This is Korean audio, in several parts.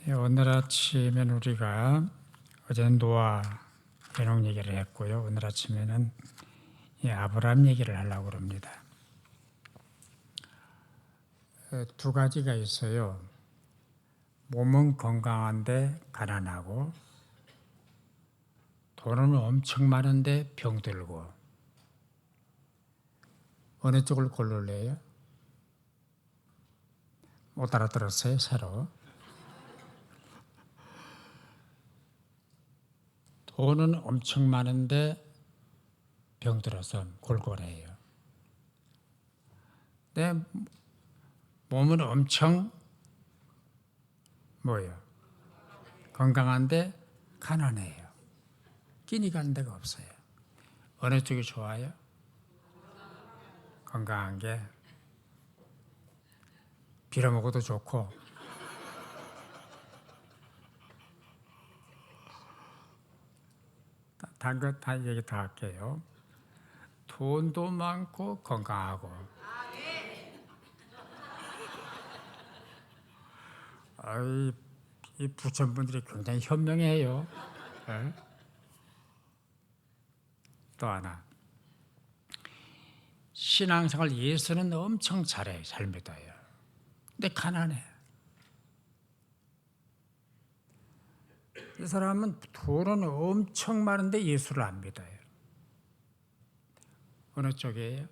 오늘 아침에는 우리가 어제 노아 에녹 얘기를 했고요. 오늘 아침에는 아브라함 얘기를 하려고 합니다. 두 가지가 있어요. 몸은 건강한데 가난하고, 돈은 엄청 많은데 병들고. 어느 쪽을 고를래요? 못 알아들었어요, 새로. 돈은 엄청 많은데 병들어서 골골해요. 근데 몸은 엄청 건강한데 가난해요. 끼니 가는 데가 없어요. 어느 쪽이 좋아요? 건강한 게. 빌어먹어도 좋고. 다 얘기 다 할게요. 돈도 많고 건강하고. 이 부천분들이 굉장히 현명해요. 네? 또 하나. 신앙생활 예수는 엄청 잘해요. 잘 믿어요. 근데 가난해. 이 사람은 돈은 엄청 많은데 예수를 안 믿어요. 어느 쪽이에요?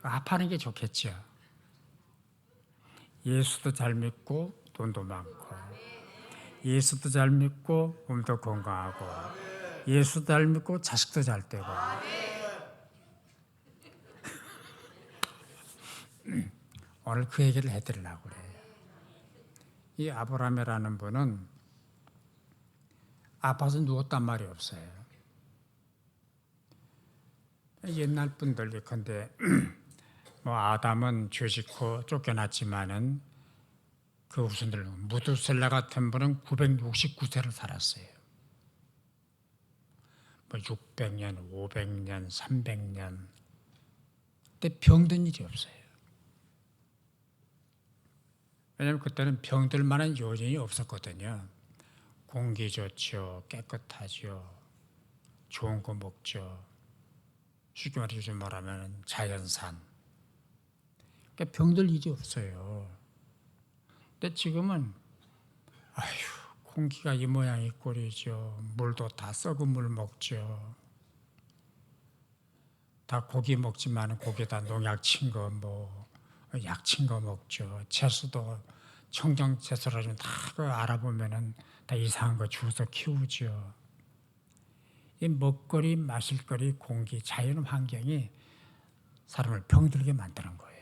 합하는 게 좋겠죠. 예수도 잘 믿고 돈도 많고, 예수도 잘 믿고 몸도 건강하고, 예수도 잘 믿고 자식도 잘 되고. 오늘 그 얘기를 해드리려고 그래요. 이 아브라함이라는 분은 아파서 누웠단 말이 없어요. 옛날 분들 예컨대 아담은 죄 짓고 쫓겨났지만은 그 후손들 무두셀라 같은 분은 969세를 살았어요. 600년, 500년, 300년. 근데 병든 일이 없어요. 왜냐하면 그때는 병들 만한 요인이 없었거든요. 공기 좋죠, 깨끗하죠, 좋은 거 먹죠. 쉽게 말하면 자연산. 그러니까 병들 일이 없어요. 근데 지금은 공기가 이 모양 이 꼴이죠. 물도 다 썩은 물 먹죠. 다 고기 먹지만 고기에다 농약 친 거 약 친 거 먹죠. 채소도 청정 채소라 좀 다 알아보면은 다 이상한 거 주워서 키우죠. 이 먹거리, 마실거리, 공기, 자연 환경이 사람을 병들게 만드는 거예요.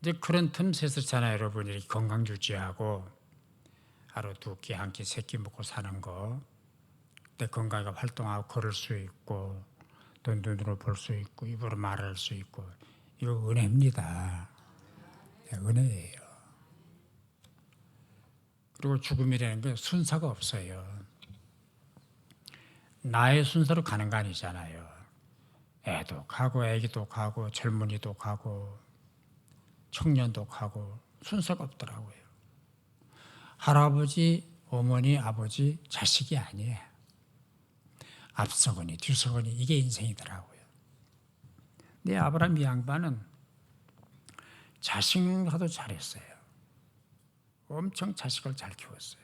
이제 그런 틈새서잖아요, 여러분. 이렇게 건강 유지하고 하루 두 끼, 한 끼, 세 끼 먹고 사는 거. 내 건강하게 활동하고 걸을 수 있고, 또 눈으로 볼 수 있고, 입으로 말할 수 있고. 이거 은혜입니다. 은혜예요. 그리고 죽음이라는 게 순서가 없어요. 나의 순서로 가는 거 아니잖아요. 애도 가고, 애기도 가고, 젊은이도 가고, 청년도 가고, 순서가 없더라고요. 할아버지, 어머니, 아버지, 자식이 아니에요. 앞서거니 뒤서거니 이게 인생이더라고요. 근데 아브라함 이 양반은 자식하도 잘했어요. 엄청 자식을 잘 키웠어요.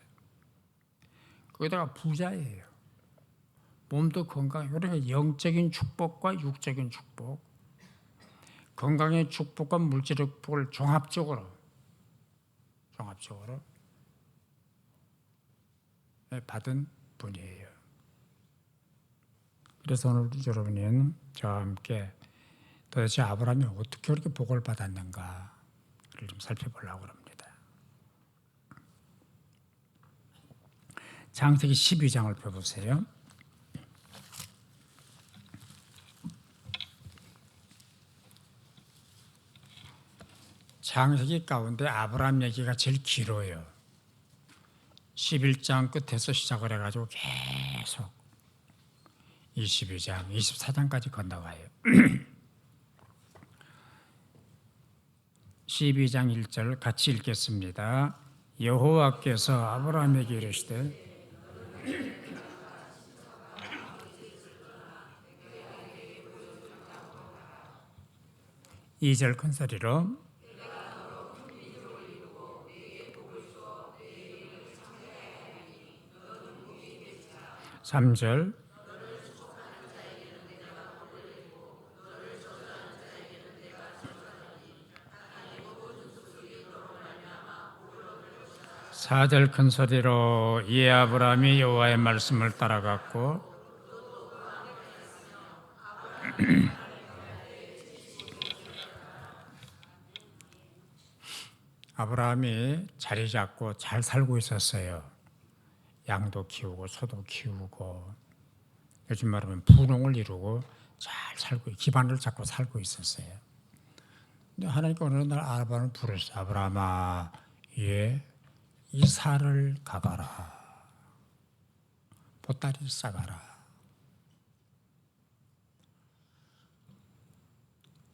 거기다가 부자예요. 몸도 건강해요. 그러니까 영적인 축복과 육적인 축복, 건강의 축복과 물질의 축복을 종합적으로 받은 분이에요. 그래서 오늘 여러분은 저와 함께 도대체 아브라함이 어떻게 그렇게 복을 받았는가를 좀 살펴보려고 합니다. 창세기 12장을 펴보세요. 창세기 가운데 아브라함 얘기가 제일 길어요. 11장 끝에서 시작을 해가지고 계속 22장, 24장까지 건너가요. 12장 1절 같이 읽겠습니다. 여호와께서 아브라함에게 이르시되 2절 큰 소리로 3절 4절 큰 소리로 이에 아브라함이 여호와의 말씀을 따라갔고 아브라함이 자리 잡고 잘 살고 있었어요. 양도 키우고 소도 키우고 요즘 말하면 부농을 이루고 잘 살고 기반을 잡고 살고 있었어요. 근데 하나님께 어느 날 아브라함을 부르셨어요. 아브라함아, 예, 이사를 가가라. 보따리 싸가라.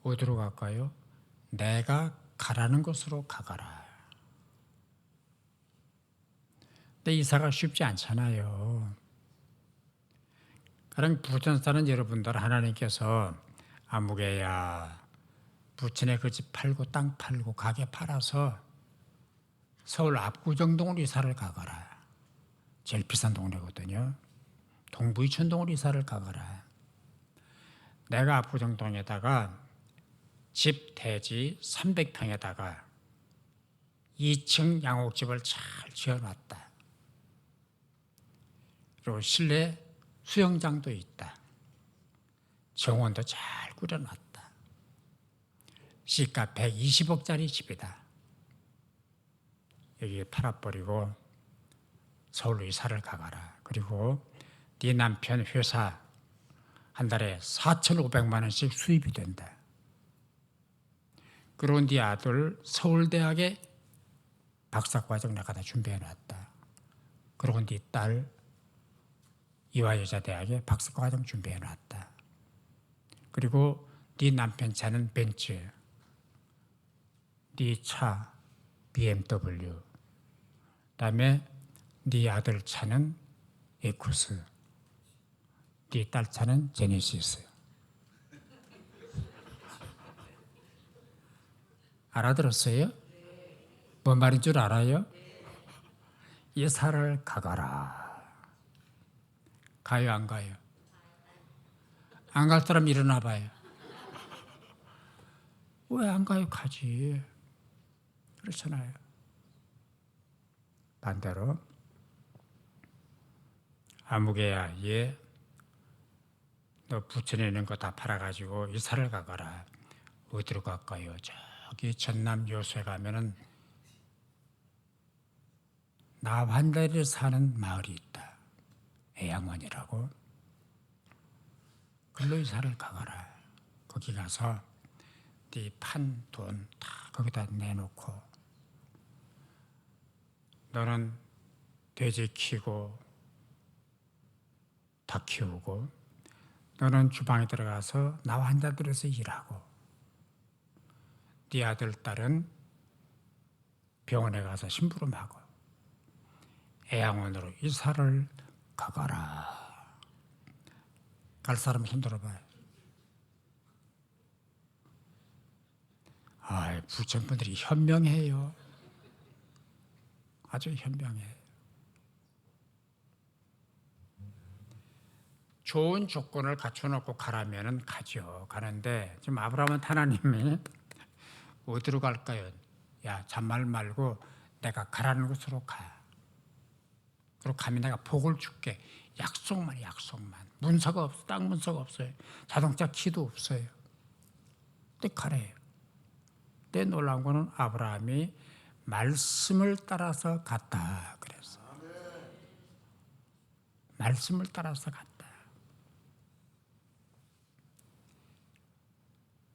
어디로 갈까요? 내가 가라는 곳으로 가가라. 근데 이사가 쉽지 않잖아요. 가령 부천 사는 여러분들 하나님께서 아무개야 부천에 그 집 팔고 땅 팔고 가게 팔아서 서울 압구정동으로 이사를 가거라. 제일 비싼 동네거든요. 동부 이천동으로 이사를 가거라. 내가 압구정동에다가 집 대지 300평에다가 2층 양옥집을 잘 지어놨다. 그리고 실내 수영장도 있다. 정원도 잘 꾸려놨다. 시가 120억짜리 집이다. 여기 팔아버리고 서울로 이사를 가거라. 그리고 네 남편 회사 한 달에 4,500만 원씩 수입이 된다. 그리고 네 아들 서울대학에 박사과정 내가 다 준비해놨다. 그리고 네 딸 이화여자대학에 박사과정 준비해놨다. 그리고 네 남편 차는 벤츠, 네 차 BMW, 그다음에 네 아들 차는 에쿠스, 네 딸 차는 제네시스. 알아들었어요? 뭔 말인 줄 알아요? 이사를 가거라. 가요, 안 가요? 안 갈 사람 일어나 봐요. 왜 안 가요? 가지. 그렇잖아요. 반대로 아무개야, 얘 너 부천에 있는 거 다 팔아가지고 이사를 가거라. 어디로 갈까요? 저기 전남 요소에 가면은 나환자리에 사는 마을이 있다. 애양원이라고. 글로 이사를 가거라. 거기 가서 네 판 돈 다 거기다 내놓고 너는 돼지 키우고 닭 키우고 너는 주방에 들어가서 나와 환자들에서 일하고 네 아들 딸은 병원에 가서 심부름하고 애양원으로 이사를 가거라. 갈 사람 손 들어봐요. 아, 부천 분들이 현명해요. 아주 현명해. 좋은 조건을 갖춰놓고 가라면은 가죠. 가는데 지금 아브라함은 하나님이 어디로 갈까요? 야, 잔말 말고 내가 가라는 곳으로 가. 그리고 가면 내가 복을 줄게. 약속만, 약속만. 문서가 없어. 땅 문서가 없어요. 자동차 키도 없어요. 근데 가래요. 근데 놀라운 거는 아브라함이 말씀을 따라서 갔다 그랬어. 말씀을 따라서 갔다.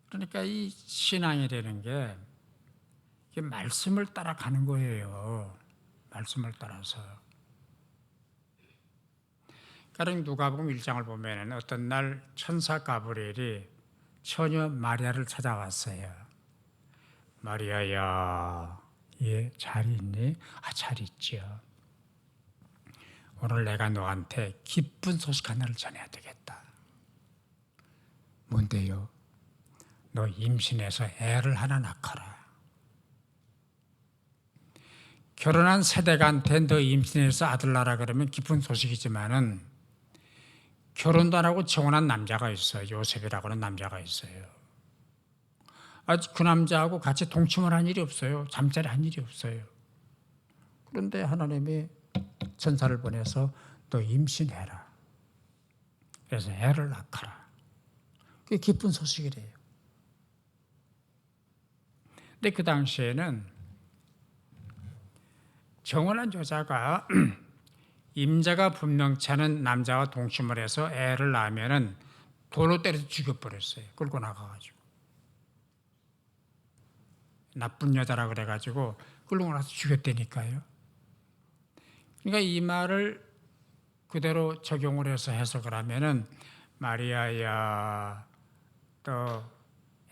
그러니까 이 신앙이라는 게 이게 말씀을 따라가는 거예요. 말씀을 따라서. 그러니까 누가복음 1장을 보면 어떤 날 천사 가브리엘이 처녀 마리아를 찾아왔어요. 마리아야, 예, 잘 있니? 잘 있죠. 오늘 내가 너한테 기쁜 소식 하나를 전해야 되겠다. 뭔데요? 너 임신해서 애를 하나 낳거라. 결혼한 세대가한테 너 임신해서 아들 낳으라 그러면 기쁜 소식이지만은 결혼도 안 하고 정혼한 남자가 있어요. 요셉이라고 하는 남자가 있어요. 아직 그 남자하고 같이 동침을 한 일이 없어요. 잠자리 한 일이 없어요. 그런데 하나님이 천사를 보내서 너 임신해라. 그래서 애를 낳거라. 그게 기쁜 소식이래요. 근데 그 당시에는 정혼한 여자가 임자가 분명치 않은 남자와 동침을 해서 애를 낳으면은 돌로 때려서 죽여버렸어요. 끌고 나가가지고. 나쁜 여자라 그래가지고 끌고 나가서 죽였다니까요. 그러니까 이 말을 그대로 적용을 해서 해석을 하면은 마리아야, 또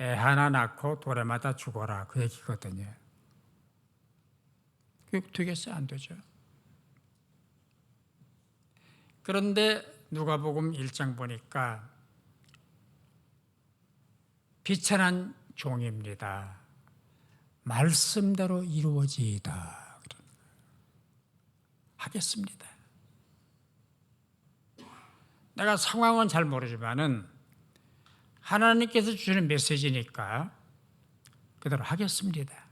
애 하나 낳고 돌에 맞아 죽어라, 그 얘기거든요. 그게 되겠어요? 안 되죠. 그런데 누가복음 1장 보니까 비천한 종입니다. 말씀대로 이루어지이다. 하겠습니다. 내가 상황은 잘 모르지만은 하나님께서 주시는 메시지니까 그대로 하겠습니다.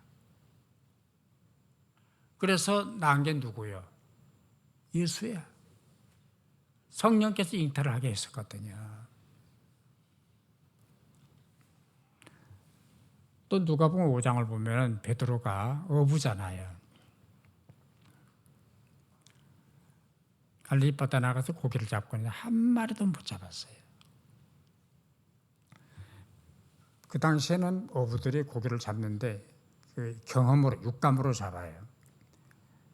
그래서 낳은 게 누구요? 예수야. 성령께서 잉태를 하게 했었거든요. 또 누가복음 5장을 보면 베드로가 어부잖아요. 갈릴리 바다 나가서 고기를 잡고 있는데 한 마리도 못 잡았어요. 그 당시에는 어부들이 고기를 잡는데 그 경험으로, 육감으로 잡아요.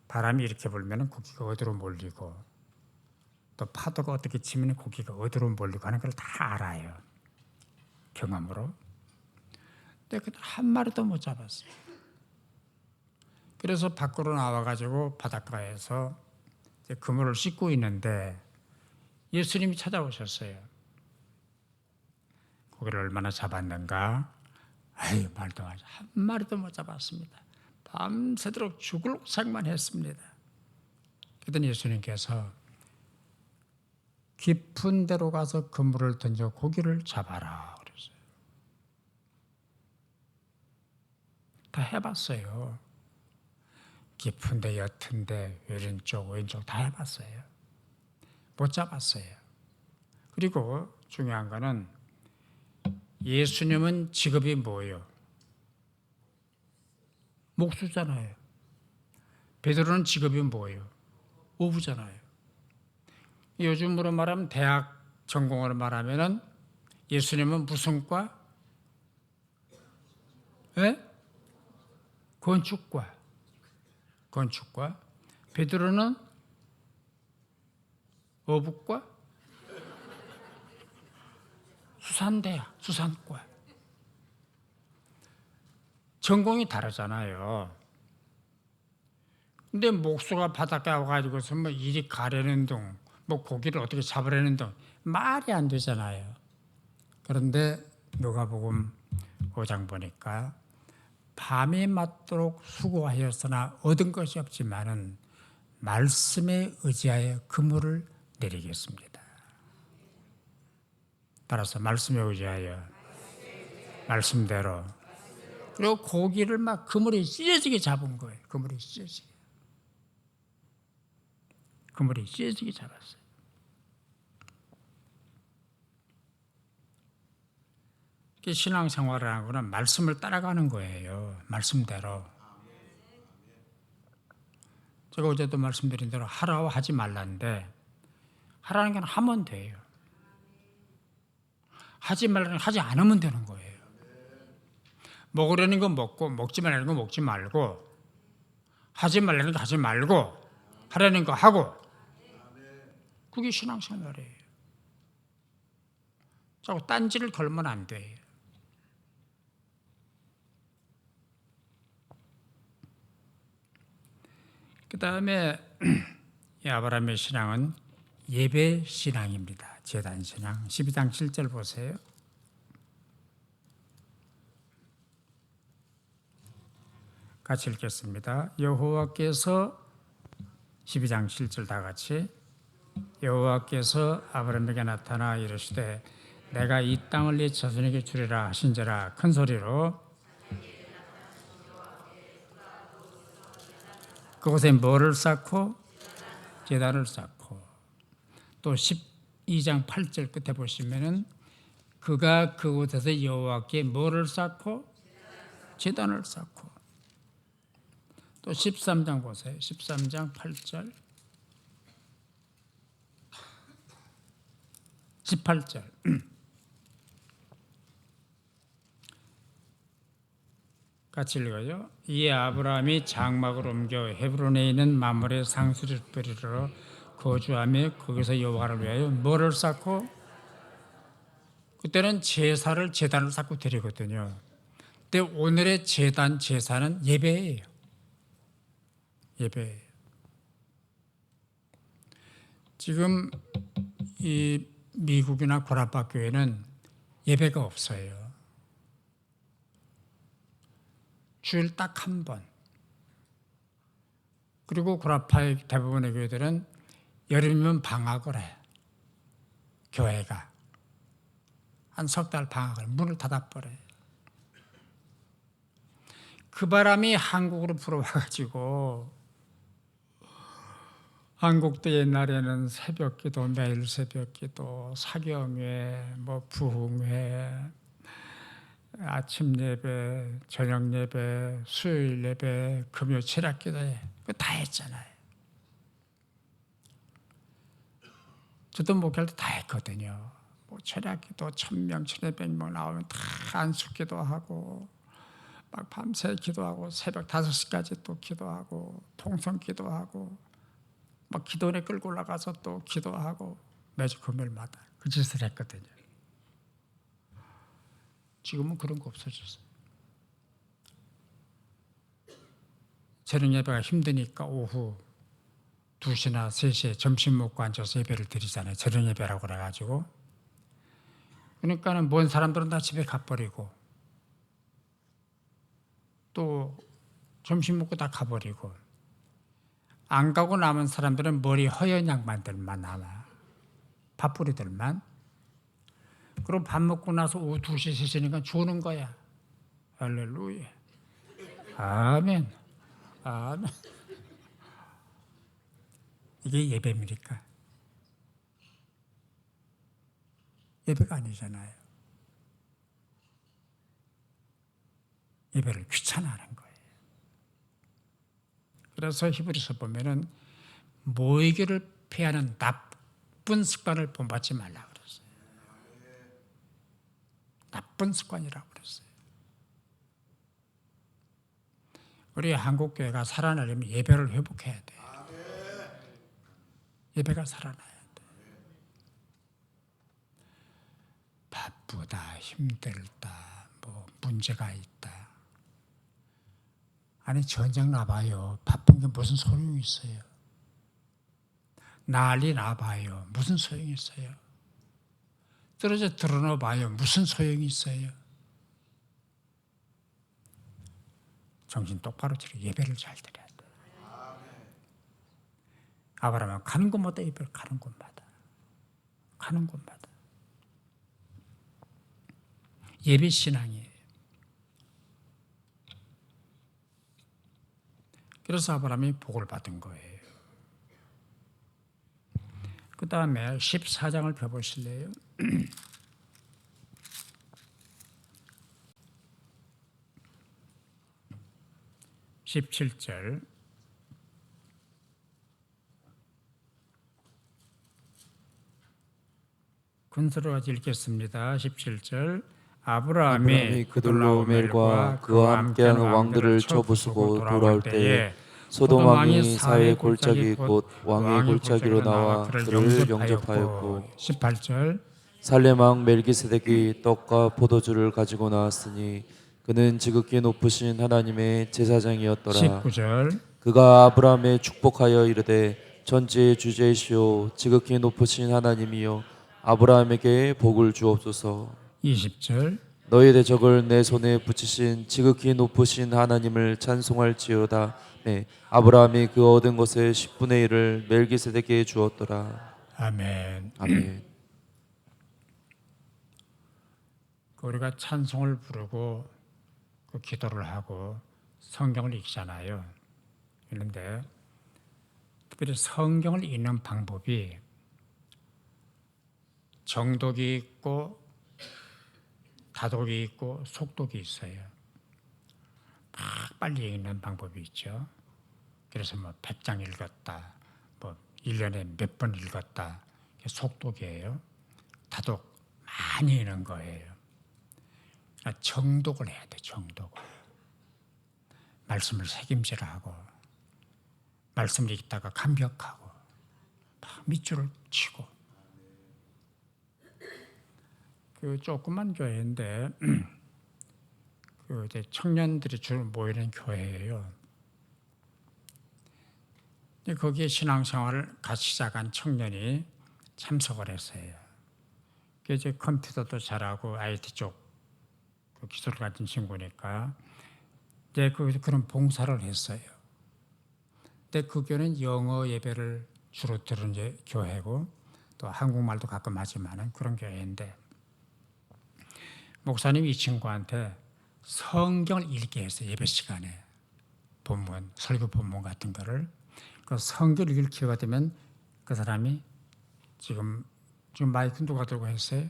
바람이 이렇게 불면 고기가 어디로 몰리고, 또 파도가 어떻게 치면 고기가 어디로 몰리고 하는 걸 다 알아요. 경험으로. 근데 한 마리도 못 잡았어요. 그래서 밖으로 나와가지고 바닷가에서 그물을 씻고 있는데 예수님이 찾아오셨어요. 고기를 얼마나 잡았는가? 아유, 말도 안 돼. 한 마리도 못 잡았습니다. 밤새도록 죽을 생만 했습니다. 그랬더니 예수님께서 깊은 데로 가서 그물을 던져 고기를 잡아라 그랬어요. 다 해봤어요. 깊은데, 옅은데, 왼쪽, 왼쪽 다 해봤어요. 못 잡았어요. 그리고 중요한 거는 예수님은 직업이 뭐예요? 목수잖아요. 베드로는 직업이 뭐예요? 어부잖아요. 요즘으로 말하면 대학 전공으로 말하면은 예수님은 무슨 과? 예? 건축과. 건축과. 베드로는 어부과? 수산대학, 수산과. 전공이 다르잖아요. 근데 목수가 바닷가에 와가지고서 뭐 이리 가려는 둥, 뭐 고기를 어떻게 잡으려는 둥, 말이 안 되잖아요. 그런데 누가복음 5장 보니까 밤이 맞도록 수고하였으나 얻은 것이 없지만은 말씀에 의지하여 그물을 내리겠습니다. 따라서 말씀에 의지하여 말씀대로. 그리고 고기를 막 그물이 찢어지게 잡은 거예요. 그물이 찢어지게. 그물이 찢어지게 잡았어요. 신앙생활이라는 거는 말씀을 따라가는 거예요. 말씀대로. 제가 어제도 말씀드린 대로 하라고 하지 말라는데 하라는 건 하면 돼요. 하지 말라는 건 하지 않으면 되는 거예요. 먹으려는 건 먹고 먹지 말라는 건 먹지 말고 하지 말라는 거 하지 말고 하라는 거 하고, 그게 신앙생활이에요. 자꾸 딴지를 걸면 안 돼요. 그 다음에 이 아브라함의 신앙은 예배 신앙입니다. 제단 신앙. 12장 7절 보세요. 같이 읽겠습니다. 여호와께서 12장 7절 다 같이 여호와께서 아브라함에게 나타나 이르시되 내가 이 땅을 네 자손에게 주리라 하신지라 큰 소리로 그곳에 뭐를 쌓고 제단을 쌓고 또 12장 8절 끝에 보시면은 그가 그곳에서 여호와께 뭐를 쌓고 제단을 쌓고 또 13장 보세요. 13장 8절 18절 같이 읽어요. 이에 아브라함이 장막을 옮겨 헤브론에 있는 마므레 상수리 뿌리로 거주하며 거기서 여호와를 위하여 뭐를 쌓고 그때는 제단을 쌓고 드리거든요. 근데 오늘의 제사는 예배예요. 예배. 지금 이 미국이나 구라파 교회는 예배가 없어요. 주일 딱 한 번. 그리고 구라파의 대부분의 교회들은 여름이면 방학을 해. 교회가. 한 석 달 방학을 문을 닫아버려요. 그 바람이 한국으로 불어와가지고 한국도 옛날에는 새벽기도, 매일 새벽기도, 사경회, 부흥회, 아침 예배, 저녁 예배, 수요일 예배, 금요 철학기도회 그거 다 했잖아요. 저도 목회할 때 다 했거든요. 철학기도 1000명, 1200명 나오면 다 안수기도 하고 막 밤새 기도하고 새벽 5시까지 또 기도하고 통성 기도하고 막 기도원에 끌고 올라가서 또 기도하고 매주 금요일마다 그 짓을 했거든요. 지금은 그런 거 없어졌어요. 저녁 예배가 힘드니까 오후 2시나 3시에 점심 먹고 앉아서 예배를 드리잖아요. 저녁 예배라고 그래가지고. 그러니까는 먼 사람들은 다 집에 가버리고 또 점심 먹고 다 가버리고 안 가고 남은 사람들은 머리 허연 양반들만 남아. 밥뿌리들만. 그럼 밥 먹고 나서 오후 2시, 3시니까 주는 거야. 할렐루야. 아멘. 아멘. 이게 예배입니까? 예배가 아니잖아요. 예배를 귀찮아하는 거예요. 그래서 히브리서 보면은 모이기를 피하는 나쁜 습관을 본받지 말라 그랬어요. 나쁜 습관이라고 그랬어요. 우리 한국 교회가 살아나려면 예배를 회복해야 돼. 예배가 살아나야 돼. 바쁘다, 힘들다, 문제가 있다. 아니 전쟁 나봐요. 바쁜 게 무슨 소용이 있어요. 난리 나봐요. 무슨 소용이 있어요. 떨어져 드러나봐요. 무슨 소용이 있어요. 정신 똑바로 차려 예배를 잘 드려야 돼. 아브라함은 가는 곳마다 예배를 가는 곳마다. 가는 곳마다. 예배 신앙이에요. 그래서 아브라함이 복을 받은 거예요. 그 다음에 14장을 펴보실래요? 17절 군수로 읽겠습니다. 17절 아브라함이 그돌로멜과 그와 함께하는 왕들을 쳐부수고 돌아올 때에 소돔 왕이 사회의 골짜기 곧 왕의 골짜기로 나와 그를 영접하였고 18절 살렘 왕 멜기세덱이 떡과 포도주를 가지고 나왔으니 그는 지극히 높으신 하나님의 제사장이었더라. 19절 그가 아브라함에 축복하여 이르되 천지의 주제이시오 지극히 높으신 하나님이여 아브라함에게 복을 주옵소서. 20절 너희 대적을 내 손에 붙이신 지극히 높으신 하나님을 찬송할지어다. 네, 아브라함이 그 얻은 것의 10분의 1을 멜기세덱에게 주었더라. 아멘. 아멘. 우리가 찬송을 부르고 그 기도를 하고 성경을 읽잖아요. 그런데 특별히 성경을 읽는 방법이 정독이 있고 다독이 있고 속독이 있어요. 막 빨리 읽는 방법이 있죠. 그래서 뭐 100장 읽었다, 뭐 1년에 몇 번 읽었다, 속독이에요. 다독 많이 읽는 거예요. 정독을 해야 돼, 정독을. 말씀을 새김질하고 말씀을 읽다가 감격하고 막 밑줄을 치고. 그 조그만 교회인데 그 이제 청년들이 주로 모이는 교회예요. 거기에 신앙생활을 같이 시작한 청년이 참석을 했어요. 그 이제 컴퓨터도 잘하고 IT 쪽 기술을 가진 친구니까 이제 그런 봉사를 했어요. 근데 그 교회는 영어 예배를 주로 드리는 교회고 또 한국말도 가끔 하지만은 그런 교회인데 목사님이 이 친구한테 성경을 읽게 했어요. 예배 시간에 본문, 설교 본문 같은 거를. 그 성경을 읽을 기회가 되면 그 사람이 지금 마이크 누가 들고 했어요?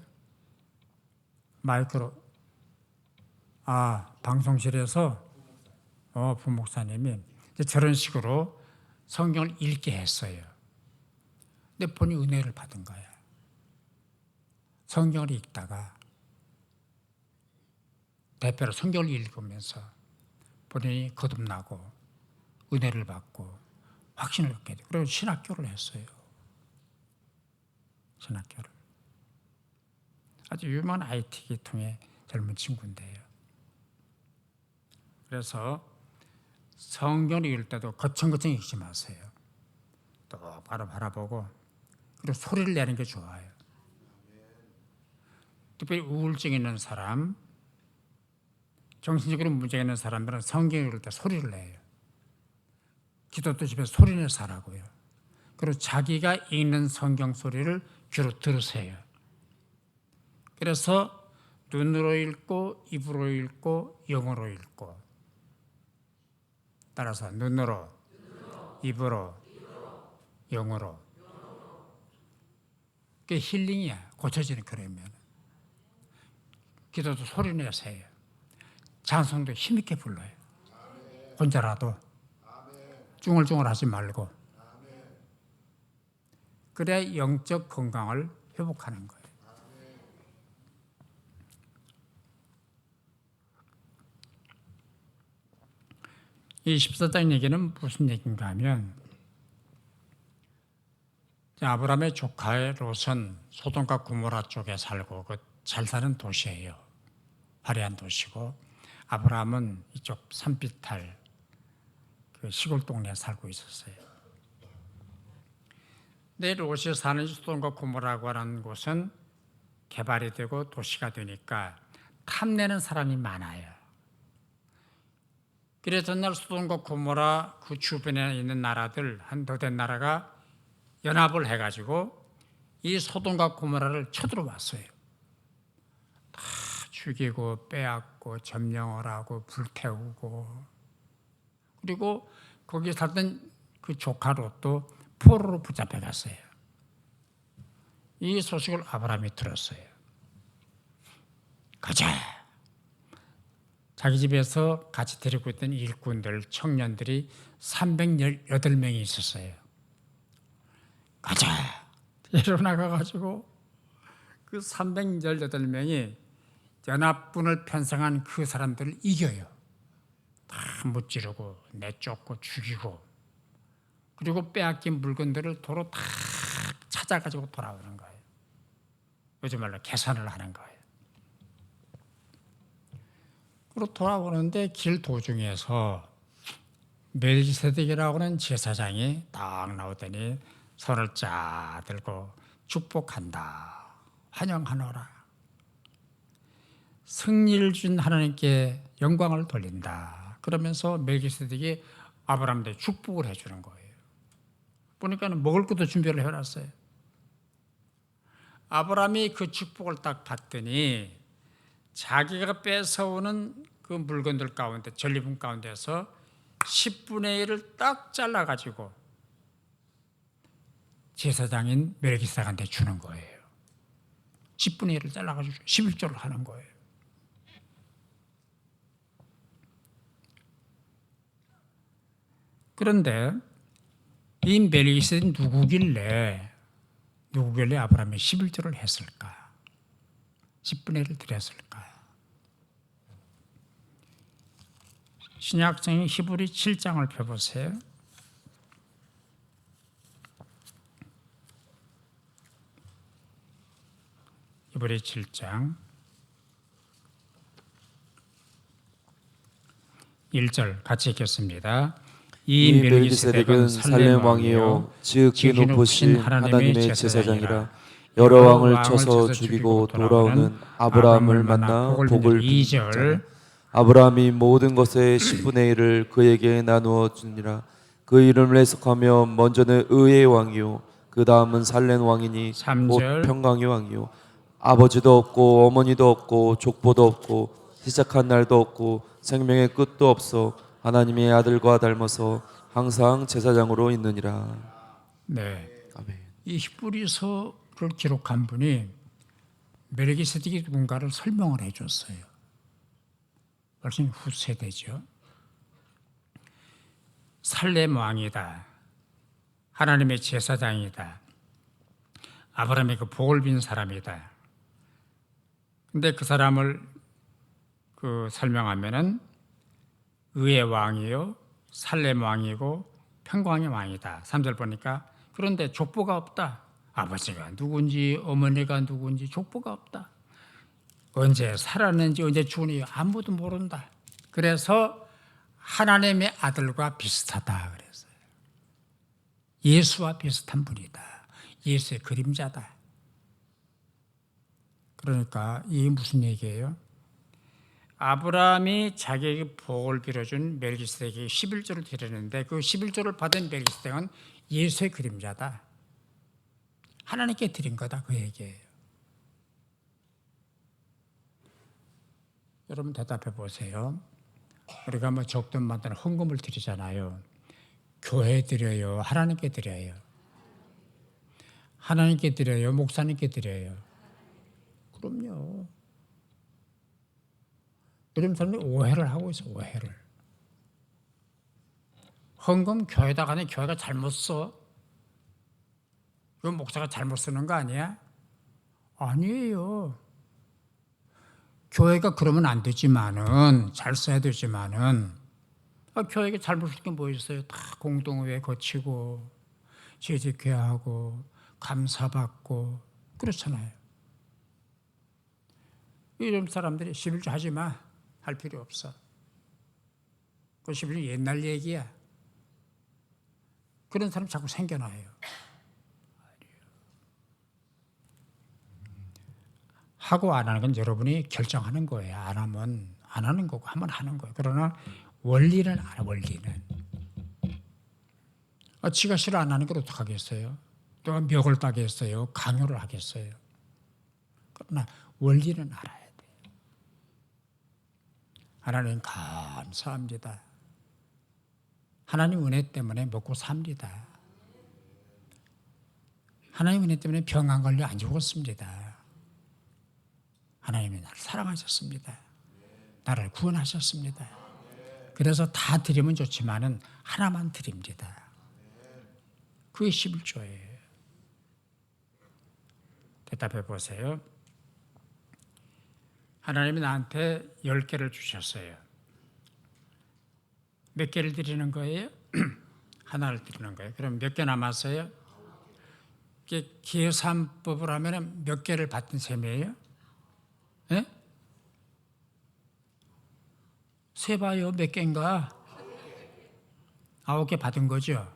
마이크로 방송실에서 부목사님이 저런 식으로 성경을 읽게 했어요. 근데 본인이 은혜를 받은 거야. 성경을 읽다가 대표로 성경을 읽으면서 본인이 거듭나고 은혜를 받고 확신을 갖게 돼요. 그리고 신학교를 했어요. 신학교를. 아주 유명한 IT 계통의 젊은 친구인데요. 그래서 성경을 읽을 때도 거창거창 읽지 마세요. 똑바로 바라보고 그리고 소리를 내는 게 좋아요. 특별히 우울증 있는 사람, 정신적으로 문제가 있는 사람들은 성경 읽을 때 소리를 내요. 기도도 집에서 소리 내서 하라고요. 그리고 자기가 읽는 성경 소리를 귀로 들으세요. 그래서 눈으로 읽고 입으로 읽고 영어로 읽고 따라서 눈으로 입으로 영어로 그게 힐링이야. 고쳐지는 그러면. 기도도 소리 내서 해요. 찬송도 힘있게 불러요. 혼자라도 쭝얼쭝얼 하지 말고 그래야 영적 건강을 회복하는 거예요. 이 14장 얘기는 무슨 얘기인가 하면 아브라함의 조카의 롯은 소돔과 고모라 쪽에 살고 잘 사는 도시예요. 화려한 도시고 아브라함은 이쪽 산비탈 그 시골 동네에 살고 있었어요. 근데 롯이 사는 소돔과 고모라고 하는 곳은 개발이 되고 도시가 되니까 탐내는 사람이 많아요. 그래서 전날 소돔과 고모라 그 주변에 있는 나라들 한 더된 나라가 연합을 해가지고 이 소돔과 고모라를 쳐들어왔어요. 다 죽이고 빼앗고 점령을 하고 불태우고 그리고 거기 살던 그 조카 롯도 포로로 붙잡혀 갔어요. 이 소식을 아브라함이 들었어요. 가자. 자기 집에서 같이 데리고 있던 일꾼들, 청년들이 318명이 있었어요. 가자. 일어나가지고 그 318명이 연합군을 편성한 그 사람들을 이겨요. 다 무찌르고 내쫓고 죽이고 그리고 빼앗긴 물건들을 도로 다 찾아가지고 돌아오는 거예요. 요즘 말로 계산을 하는 거예요. 그리고 돌아오는데 길 도중에서 멜기세덱이라고는 제사장이 딱 나오더니 손을 쫙 들고 축복한다. 환영하노라. 승리를 준 하나님께 영광을 돌린다. 그러면서 멜기세덱이 아브라함한테 축복을 해주는 거예요. 보니까 먹을 것도 준비를 해놨어요. 아브라함이 그 축복을 딱 받더니 자기가 뺏어오는 그 물건들 가운데, 전리품 가운데서 10분의 1을 딱 잘라가지고 제사장인 멜기세덱한테 주는 거예요. 10분의 1을 잘라가지고 11조를 하는 거예요. 그런데 이 멜기세덱이 누구길래 아브라함이 11조를 했을까? 10분의 1을 드렸을까? 신약성인 히브리 7장을 펴보세요. 히브리 7장 1절 같이 읽겠습니다. 이 멜기세덱은 살렘 왕이요 지극히 높으신 하나님의 제사장이라. 여러 왕을 쳐서 죽이고 돌아오는 아브라함을 만나 복을 빈 자라. 아브라함이 모든 것의 10분의 1을 그에게 나누어 주니라. 그 이름을 해석하면 먼저는 의의 왕이요 그 다음은 살렘 왕이니 곧 3절 평강의 왕이요 아버지도 없고 어머니도 없고 족보도 없고 시작한 날도 없고 생명의 끝도 없어 하나님의 아들과 닮아서 항상 제사장으로 있느니라. 네. 아멘. 이 히브리서를 기록한 분이 멜기세덱이 누군가를 설명을 해줬어요. 훨씬 후세대죠. 살렘 왕이다. 하나님의 제사장이다. 아브라함의 그 복을 빈 사람이다. 근데 그 사람을 설명하면은 의의 왕이요 살렘 왕이고 평강의 왕이다. 3절 보니까 그런데 족보가 없다. 아버지가 누군지 어머니가 누군지 족보가 없다. 언제 살았는지 언제 죽었는지 아무도 모른다. 그래서 하나님의 아들과 비슷하다 그랬어요. 예수와 비슷한 분이다. 예수의 그림자다. 그러니까 이게 무슨 얘기예요? 아브라함이 자기에게 복을 빌어준 멜기세덱에게 11조를 드렸는데 그 11조를 받은 멜기세덱은 예수의 그림자다. 하나님께 드린 거다 그 얘기예요. 여러분 대답해 보세요. 우리가 뭐 적든 많든 헌금을 드리잖아요. 교회에 드려요? 하나님께 드려요? 하나님께 드려요? 목사님께 드려요? 그럼요. 요즘 사람들이 오해를 하고 있어. 오해를. 헌금 교회에다 가는 교회가 잘못 써. 이건 목사가 잘못 쓰는 거 아니야? 아니에요. 교회가 그러면 안 되지만은 잘 써야 되지만은 교회가 잘못 쓸 게 뭐 있어요? 다 공동회 거치고 재직회하고 감사받고 그렇잖아요. 요즘 사람들이 11조 하지 마. 할 필요 없어. 그 11조 옛날 얘기야. 그런 사람 자꾸 생겨나요. 하고 안 하는 건 여러분이 결정하는 거예요. 안 하면 안 하는 거고 하면 하는 거예요. 그러나 원리는 알아. 원리는. 지가 싫어 안 하는 걸 어떡하겠어요? 내가 멱을 따겠어요? 강요를 하겠어요? 그러나 원리는 알아야 돼요. 하나님 감사합니다. 하나님 은혜 때문에 먹고 삽니다. 하나님 은혜 때문에 병 안 걸려 안 죽었습니다. 하나님이 나를 사랑하셨습니다. 나를 구원하셨습니다. 그래서 다 드리면 좋지만은 하나만 드립니다. 그게 11조예요. 대답해 보세요. 하나님이 나한테 10개를 주셨어요. 몇 개를 드리는 거예요? 하나를 드리는 거예요. 그럼 몇 개 남았어요? 계산법을 하면 몇 개를 받은 셈이에요? 예? 세봐요. 몇 개인가? 9개 받은 거죠.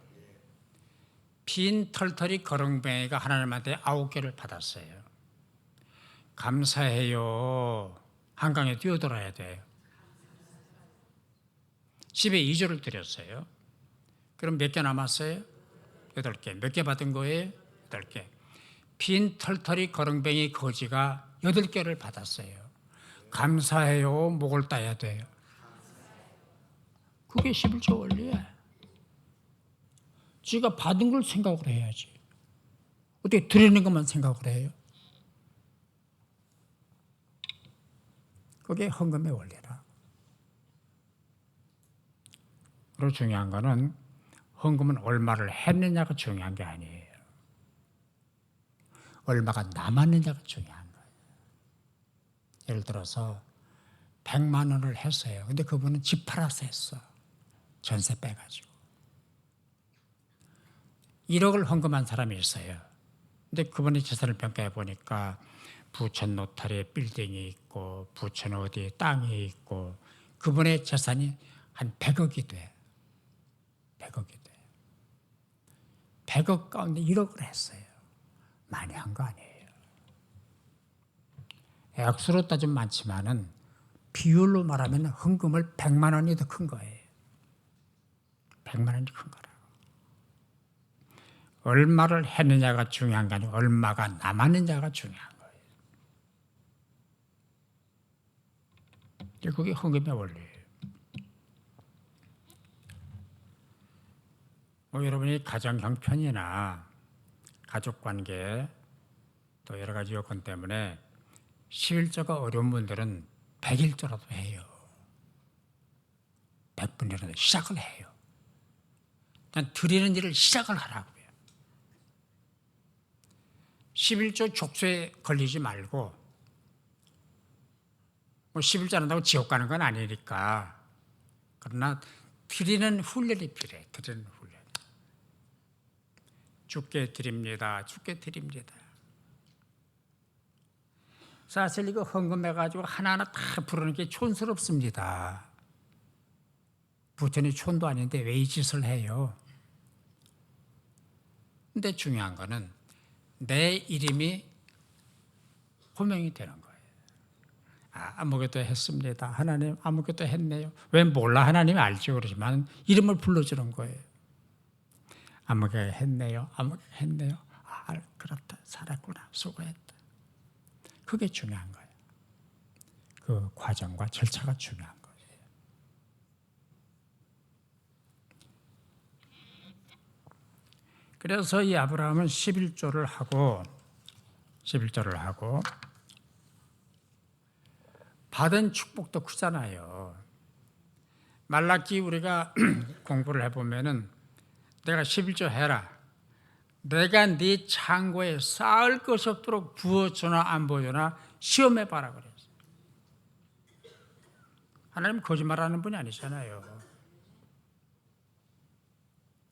빈 털털이 거렁뱅이가 하나님한테 9개를 받았어요. 감사해요. 한강에 뛰어들어야 돼요. 집에 2조를 드렸어요. 그럼 몇 개 남았어요? 8개. 몇 개 받은 거예요? 8개. 빈 털털이 거렁뱅이 거지가 8개를 받았어요. 감사해요. 목을 따야 돼요. 그게 11조 원리야. 지가 받은 걸 생각을 해야지. 어떻게 드리는 것만 생각을 해요? 그게 헌금의 원리라. 그리고 중요한 거는 헌금은 얼마를 했느냐가 중요한 게 아니에요. 얼마가 남았느냐가 중요한 거예요. 예를 들어서 100만 원을 했어요. 근데 그분은 집 팔아서 했어. 전세 빼가지고. 1억을 헌금한 사람이 있어요. 근데 그분의 재산을 평가해 보니까 부천 노타리에 빌딩이 있고 부천 어디에 땅이 있고 그분의 재산이 한 100억이 돼. 100억이 돼. 100억 가운데 1억을 했어요. 많이 한 거 아니에요. 액수로 따지면 많지만은 비율로 말하면 헌금을 100만 원이 더 큰 거예요. 100만 원이 큰 거라고. 얼마를 했느냐가 중요한 게 아니고 얼마가 남았느냐가 중요한 거예요. 그게 헌금의 원리예요. 여러분이 가정 형편이나 가족관계 또 여러 가지 요건 때문에 11조가 어려운 분들은 100일조라도 해요. 100분이라도 시작을 해요. 일단 드리는 일을 시작을 하라고요. 11조 족쇄에 걸리지 말고 11조 안 한다고 지옥 가는 건 아니니까. 그러나 드리는 훈련이 필요해. 드리는 훈련. 주께 드립니다. 주께 드립니다. 사실 이거 헌금해가지고 하나하나 다 부르는 게 촌스럽습니다. 부천이 촌도 아닌데 왜 이 짓을 해요? 근데 중요한 거는 내 이름이 호명이 되는 거예요. 아무것도 했습니다. 하나님 아무것도 했네요. 왜 몰라? 하나님이 알죠. 그러지만 이름을 불러주는 거예요. 아무것도 했네요. 아무것도 했네요. 그렇다. 살았구나. 수고했다. 그게 중요한 거예요. 그 과정과 절차가 중요한 거예요. 그래서 이 아브라함은 11조를 하고 받은 축복도 크잖아요. 말라기 우리가 공부를 해보면은 내가 11조 해라. 내가 네 창고에 쌓을 것이 없도록 부어주나 안 부어주나 시험해봐라 그랬어요. 하나님은 거짓말하는 분이 아니잖아요.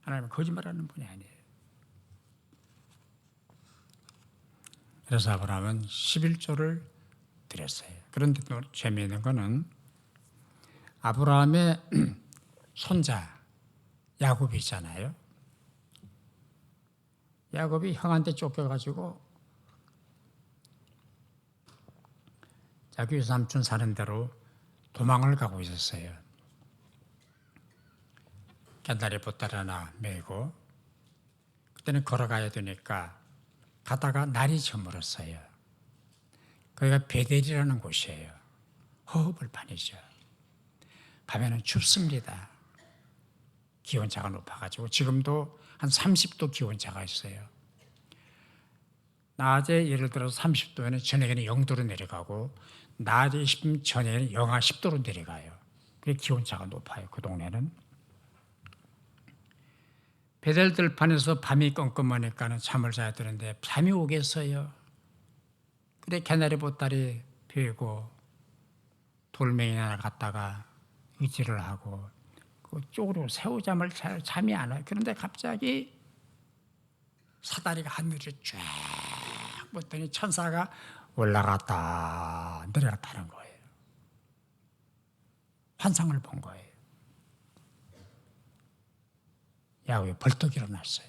하나님은 거짓말하는 분이 아니에요. 그래서 아브라함은 11조를 드렸어요. 그런데 또 재미있는 거는 아브라함의 손자 야곱이 있잖아요. 야곱이 형한테 쫓겨가지고 자기 삼촌 사는 대로 도망을 가고 있었어요. 깸다리 보따리 하나 메고 그때는 걸어가야 되니까 가다가 날이 저물었어요. 거기가 베델이라는 곳이에요. 허허벌판이죠. 밤에는 춥습니다. 기온차가 높아가지고 지금도 한 30도 기온차가 있어요. 낮에 예를 들어서 30도에는 저녁에는 0도로 내려가고 낮에 10분 저녁에는 영하 10도로 내려가요. 그게 기온차가 높아요. 그 동네는. 베델 들판에서 밤이 껌껌하니까 잠을 자야 되는데 잠이 오겠어요. 그래 개나리 보따리 베고 돌멩이 하나 갖다가 의지를 하고 그쪽으로 새우잠을 잘 잠이 안 와요. 그런데 갑자기 사다리가 하늘에 쫙 보더니 천사가 올라갔다 내려갔다 하는 거예요. 환상을 본 거예요. 야곱이 벌떡 일어났어요.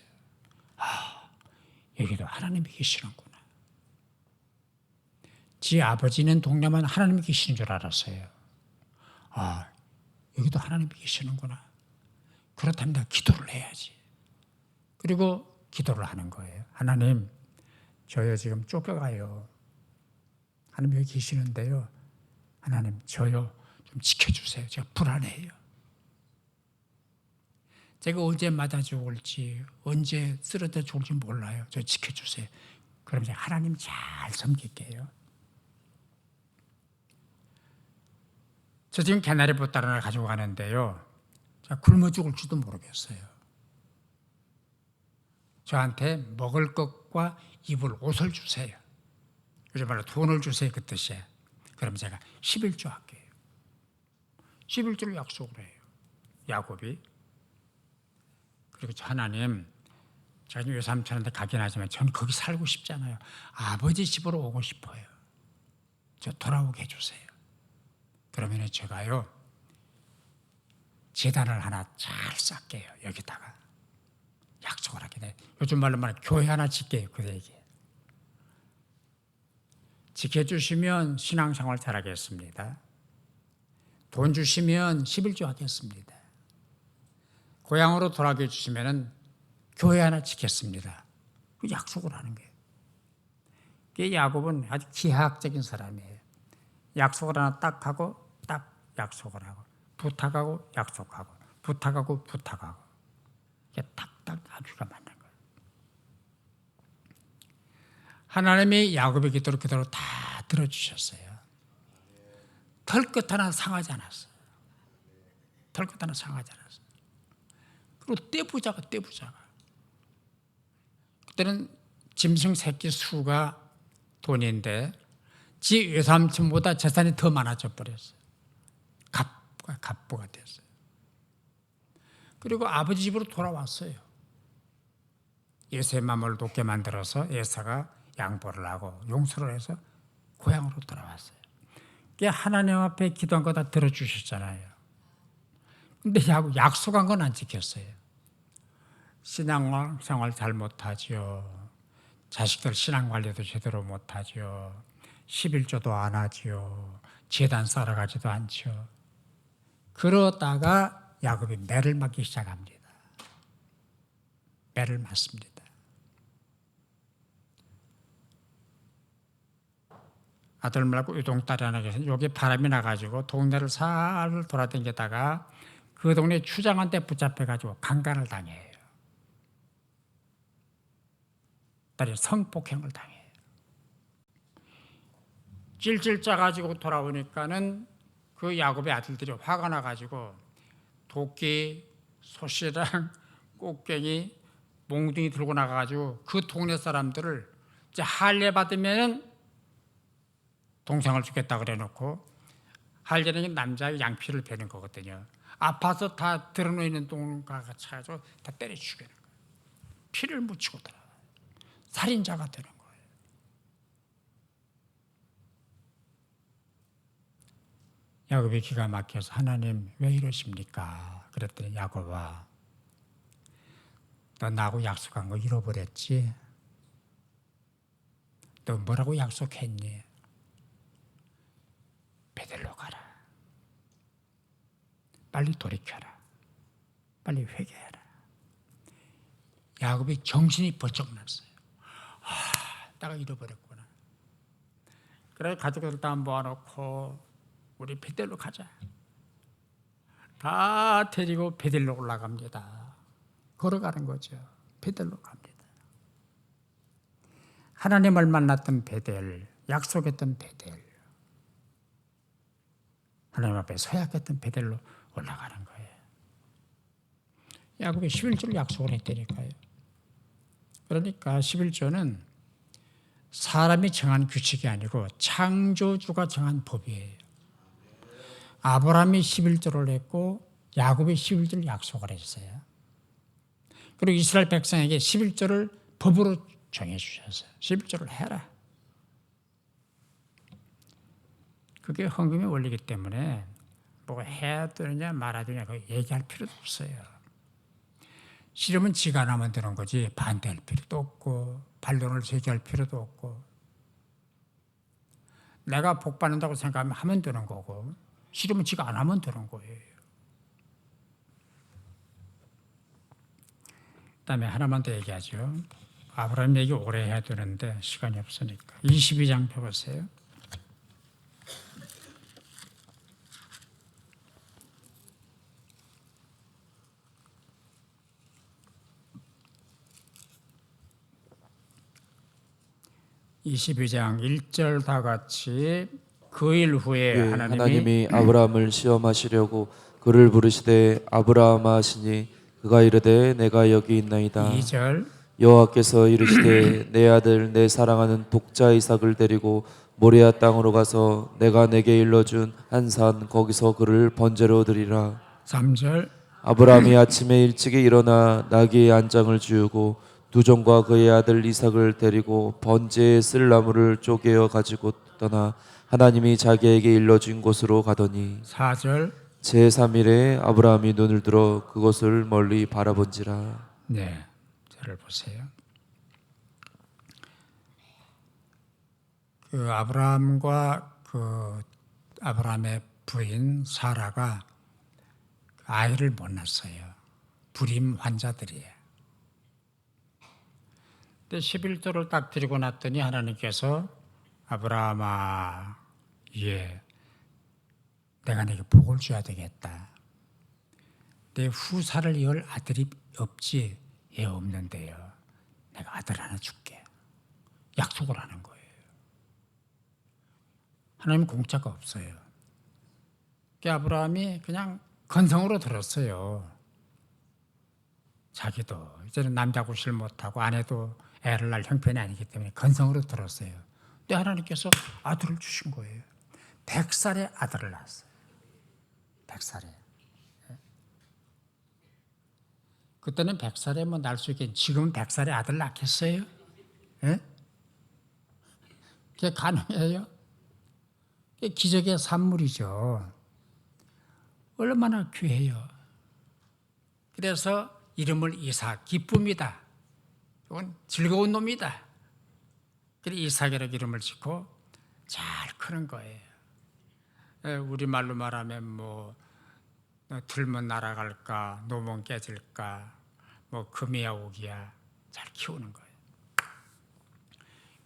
여기도 하나님이 계시는구나. 지 아버지는 동네만 하나님이 계시는 줄 알았어요. 여기도 하나님이 계시는구나. 그렇다면 내가 기도를 해야지. 그리고 기도를 하는 거예요. 하나님, 저요 지금 쫓겨가요. 하나님 여기 계시는데요. 하나님, 저요 좀 지켜주세요. 제가 불안해요. 제가 언제 맞아 죽을지, 언제 쓰러져 죽을지 몰라요. 저 지켜주세요. 그럼 제가 하나님 잘 섬길게요. 저 지금 개나리 보따리 하나 가지고 가는데요. 제가 굶어 죽을지도 모르겠어요. 저한테 먹을 것과 입을 옷을 주세요. 요즘 말로 돈을 주세요. 그 뜻이에요. 그럼 제가 11조 할게요. 11조를 약속을 해요. 야곱이. 그리고 하나님, 제가 외삼촌한테 가긴 하지만 저는 거기 살고 싶잖아요. 아버지 집으로 오고 싶어요. 저 돌아오게 해주세요. 그러면 제가요 제단을 하나 잘 쌓게요. 여기다가 약속을 하게 돼. 요즘 말로 말하면 교회 하나 짓게요. 그대에게 지켜주시면 신앙생활 잘하겠습니다. 돈 주시면 11조 하겠습니다. 고향으로 돌아가 주시면 교회 하나 짓겠습니다. 그 약속을 하는 거예요. 이 야곱은 아주 기하학적인 사람이에요. 약속을 하나 딱 하고 딱 약속을 하고 부탁하고 약속하고 부탁하고 부탁하고 이게 딱딱 아주가 맞는 거예요. 하나님이 야곱의 기도를 그대로 다 들어주셨어요. 털끝 하나 상하지 않았어요. 털끝 하나 상하지 않았어요. 그리고 떼부자가 그때는 짐승 새끼 수가 돈인데 지 외삼촌보다 재산이 더 많아져 버렸어요. 갑부가 됐어요. 그리고 아버지 집으로 돌아왔어요. 예수의 마음을 높게 만들어서 예사가 양보를 하고 용서를 해서 고향으로 돌아왔어요. 그게 하나님 앞에 기도한 거 다 들어주셨잖아요. 근데 약속한 건 안 지켰어요. 신앙생활 잘 못하지요. 자식들 신앙관리도 제대로 못하지요. 11조도 안 하지요. 제단 쌓아가지도 않죠. 그러다가 야곱이 매를 맞기 시작합니다. 매를 맞습니다. 아들 말고 유동딸이 하나 계세요. 여기 바람이 나가지고 동네를 살 돌아다니다가 그 동네 추장한테 붙잡혀가지고 강간을 당해요. 딸이 성폭행을 당해요. 찔찔 짜가지고 돌아오니까는 그 야곱의 아들들이 화가 나가지고 도끼, 솥이랑 꽃갱이, 몽둥이 들고 나가가지고 그 동네 사람들을 이제 할례 받으면 동생을 죽겠다 그래놓고 할례는 남자의 양피를 베는 거거든요. 아파서 다 드러놓이는 동가가 차가지고 다 때려 죽이는 거예요. 피를 묻히고 들어가요. 살인자가 되는 거예요. 야곱이 기가 막혀서 하나님 왜 이러십니까? 그랬더니 야곱아, 너 나하고 약속한 거 잃어버렸지? 너 뭐라고 약속했니? 베들로 가라. 빨리 돌이켜라. 빨리 회개해라. 야곱이 정신이 번쩍 났어요. 내가 잃어버렸구나. 그래 가족들 다 모아놓고 우리 베델로 가자. 다 데리고 베델로 올라갑니다. 걸어가는 거죠. 베델로 갑니다. 하나님을 만났던 베델, 약속했던 베델, 하나님 앞에 서약했던 베델로 올라가는 거예요. 야곱이 11조를 약속을 했다니까요. 그러니까 11조는 사람이 정한 규칙이 아니고 창조주가 정한 법이에요. 아브라함이 11조를 했고 야곱이 11조를 약속을 했어요. 그리고 이스라엘 백성에게 11조를 법으로 정해 주셨어요. 11조를 해라. 그게 헌금의 원리이기 때문에 뭐 해야 되느냐 말아야 되느냐 얘기할 필요도 없어요. 싫으면 지가 나면 되는 거지 반대할 필요도 없고 반론을 제기할 필요도 없고 내가 복 받는다고 생각하면 하면 되는 거고 싫으면 지가 안 하면 되는 거예요. 그다음에 하나만 더 얘기하죠. 아브라함 얘기 오래 해야 되는데 시간이 없으니까 22장 펴보세요. (22장) 1절 다 같이 그 일 후에 예, 하나님이 하나님이 아브라함을 시험하시려고 그를 부르시되 아브라함아 하시니 그가 이르되 내가 여기 있나이다. 2절 여호와께서 이르시되 내 아들 내 사랑하는 독자 이삭을 데리고 모리아 땅으로 가서 내가 내게 일러준 한 산 거기서 그를 번제로 드리라. 3절 아브라함이 아침에 일찍이 일어나 나귀의 안장을 지우고 두 종과 그의 아들 이삭을 데리고 번제에 쓸 나무를 쪼개어 가지고 떠나 하나님이 자기에게 일러준 곳으로 가더니 4절 제3일에 아브라함이 눈을 들어 그곳을 멀리 바라본지라. 네, 저를 보세요. 그 아브라함과 그 아브라함의 부인 사라가 아이를 못 낳았어요. 불임 환자들이에요. 근데 11조를 딱 드리고 났더니 하나님께서 아브라함아, 예, 내가 네게 복을 줘야 되겠다. 내 후사를 이을 아들이 없지, 예, 없는데요. 내가 아들 하나 줄게. 약속을 하는 거예요. 하나님 공짜가 없어요. 아브라함이 그냥 건성으로 들었어요. 자기도 이제는 남자 구실 못하고 아내도 애를 낳을 형편이 아니기 때문에 건성으로 들었어요. 근데 하나님께서 아들을 주신 거예요. 100살에 아들을 낳았어요. 100살에. 그때는 100살에 뭐 낳을 수 있겠지. 지금은 100살에 아들 낳겠어요? 예? 그게 가능해요? 그게 기적의 산물이죠. 얼마나 귀해요. 그래서 이름을 이삭, 기쁨이다. 이건 즐거운 놈이다. 그래서 이삭이라고 이름을 짓고 잘 크는 거예요. 우리말로 말하면 뭐 들면 날아갈까, 놓으면 깨질까, 뭐 금이야 옥이야 잘 키우는 거예요.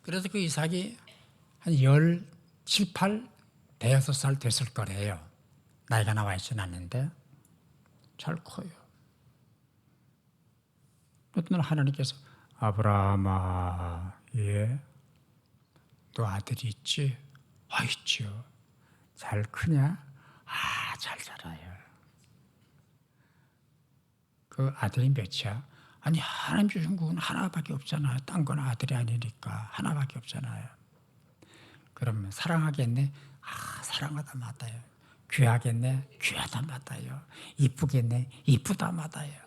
그래서 그 이삭이 한 17, 8, 대여섯 살 됐을 거래요. 나이가 나와 있지는 않는데 잘 커요. 어떤 날 하나님께서 아브라함아, 예, 너 아들이 있지? 아, 있지요. 잘 크냐? 아, 잘 자라요. 그 아들이 몇이야? 아니, 하나님 주신 건 하나밖에 없잖아요. 딴 건 아들이 아니니까 하나밖에 없잖아요. 그러면 사랑하겠네? 아, 사랑하다 맞아요. 귀하겠네? 귀하다 맞아요. 이쁘겠네? 이쁘다 맞아요.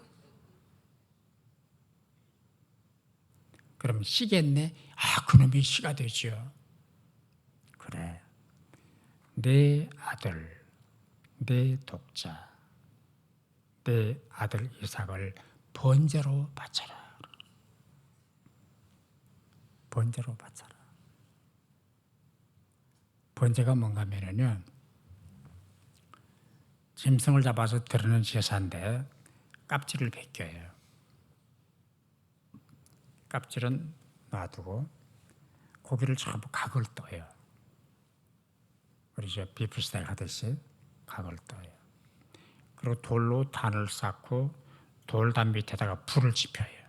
그럼 시겠네? 아, 그놈이 시가 되죠. 그래. 내 아들, 내 독자, 내 아들 이삭을 번제로 바쳐라. 번제로 바쳐라. 번제가 뭔가 하면요, 짐승을 잡아서 드리는 제사인데 깝질을 벗겨요. 깝질은 놔두고 고기를 전부 각을 떠요. 우리 저 비프 스타일 하듯이 각을 떠요. 그리고 돌로 단을 쌓고 돌단 밑에다가 불을 지펴요.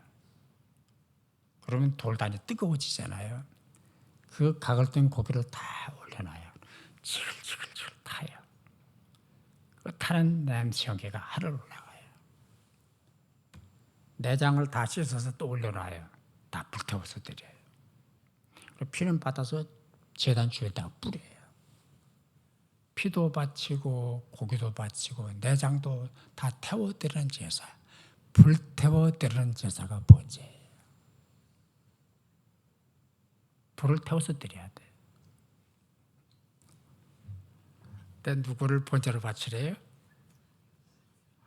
그러면 돌단이 뜨거워지잖아요. 그 각을 뜬 고기를 다 올려놔요. 지글지글 타요. 그 타는 냄새 연기가 하늘 올라가요. 내장을 다 씻어서 또 올려놔요. 다 불태워서 드려요. 그리고 피는 받아서 제단 주에다가 뿌려요. 피도 바치고 고기도 바치고 내장도 다 태워드리는 제사, 불태워드리는 제사가 번제예요. 불을 태워서 드려야 돼. 근데 누구를 번제로 바치래요?